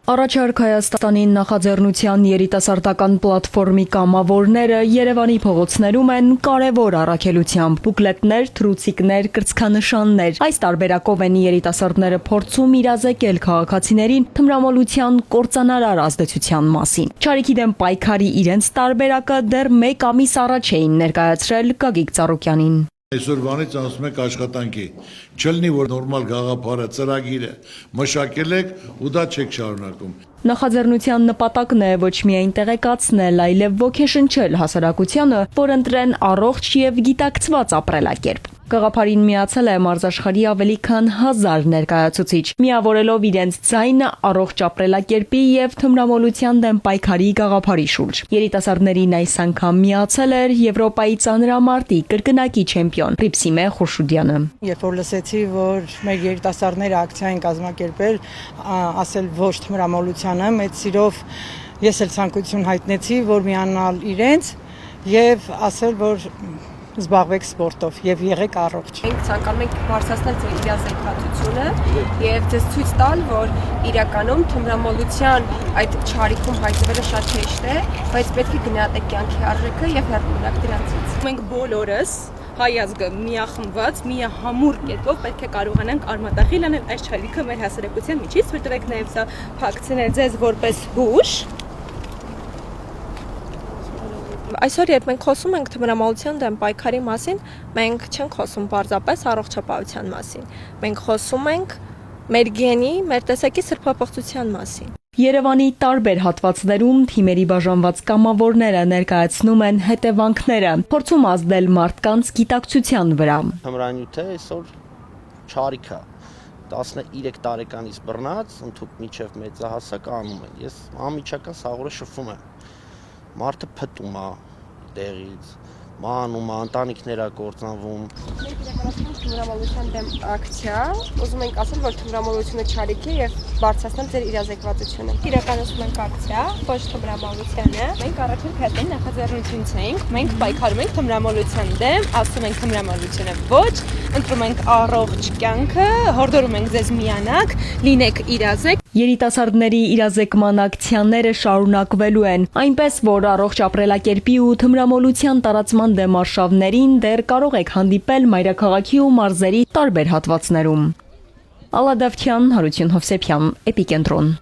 Առաջարկ Հայաստանի նախաձեռնության երիտասարդական պլատֆորմի կամավորները Երևանի փողոցներում են կարևոր առաքելությամբ՝ բուկլետներ, թռուցիկներ, կրծքանշաններ։ Այս տարբերակով են երիտասարդները փորձում իրազեկել քաղաքացիներին թմրամոլության կործանարար ազդեցության մասին։ Չարիքի դեմ պայքարի իրենց տարբերակը դեռ 1 ամիս առաջ էին ներկայացրել Գագիկ Ծառուկյանին։ Այսօրվանից անցնում ենք աշխատանքի, չլինի, որ նորմալ գաղափարը, ծրագիրը մշակել եք ու դա չեք շարունակում։ Նախաձեռնության նպատակն է ոչ միայն տեղեկացնել, այլև ոգեշնչել հասարակությանը, որ ընտրեն առողջ եւ գիտակցված ապրելակերպ։ Գաղափարին միացել է մարզաշխարհի ավելի քան 1000 ներկայացուցիչ, միավորելով իրենց ձայնը առողջ ապրելակերպի եւ թմրամոլության դեմ պայքարի գաղափարի շուրջ։ Երիտասարդներին այս անգամ միացել էր Եվրոպայի ծանրամարտի կրկնակի չեմպիոն Պրիպսիմե Խուրշուդյանը։ Երբ որ լսեցի, որ մեր երիտասարդները ակցիա են կազմակերպել, ասել ոչ թմրամոլությանը, մեծ սիրով ես էլ ցանկություն հայտնեցի, որ միանալ իրենց եւ ասել, որ զբաղվեք սպորտով եւ եղեք առողջ։ Մենք ցանկանում ենք բարձրացնել ձեր իրազեկվածությունը եւ ձեզ ցույց տալ, որ իրականում թմրամոլության այդ չարիքում հայտնվելը շատ հեշտ է, բայց պետք է գնահատեք կյանքի արժեքը եւ հեռունակեք դրանցից։ Մենք բոլորս հայ ազգը միախմբված, միահամուռ կերպով պետք է կարողանանք արմատախիլ անել այս չարիքը մեր հասարակության միջից, որտեղ նաեւ սա փակցնել ձեզ որպես հուշ։ Այսօր երբ մենք խոսում ենք թմրամոլության դեմ պայքարի մասին, մենք չենք խոսում պարզապես առողջապահության մասին։ Մենք խոսում ենք մեր գենի, մեր տեսակի սրբապղծության մասին։ Երևանի տարբեր հատվածներում թիմերի բաժանված կամավորները ներկայացնում են հետևանքները, փորձում ազդել մարդկանց գիտակցության վրա։ Թմրանյութը այսօր չարիք է։ 13 տարեկանից բռնած, ընդհանուր մինչև մեծահասակ անում են։ Ես անմիջական սաղորը շփվում եմ։ Մարդը փտում է տեղից, մանում է, ընտանիքներ է կործանվում։ Մենք իրականացնում ենք թմրամոլության դեմ ակցիա, ուզում ենք ասել, որ թմրամոլությունը չարիք է եւ բարձրացնել ձեր իրազեկվածությունը։ Իրականացնում ենք ակցիա, ոչ թմրամոլությանը։ Մենք առաջին Հայաստանի նախաձեռնությունից ենք, մենք պայքարում ենք թմրամոլության դեմ, ասում ենք թմրամոլությունը ոչ, ընտրում ենք առողջ կյանքը, հորդորում ենք ձեզ միանաք, լինեք իրազեկ։ Երիտասարդների իրազեկման ակցիաները շարունակվելու են, այնպես որ առողջ ապրելակերպի ու թմրամոլության տարածման դեմ արշավներին դեռ կարող եք հանդիպել մայրաքաղաքի ու մարզերի տարբեր հատվածներում։ Ալադավթյան, Հարություն Հովսեփյան, Էպիկենտրոն։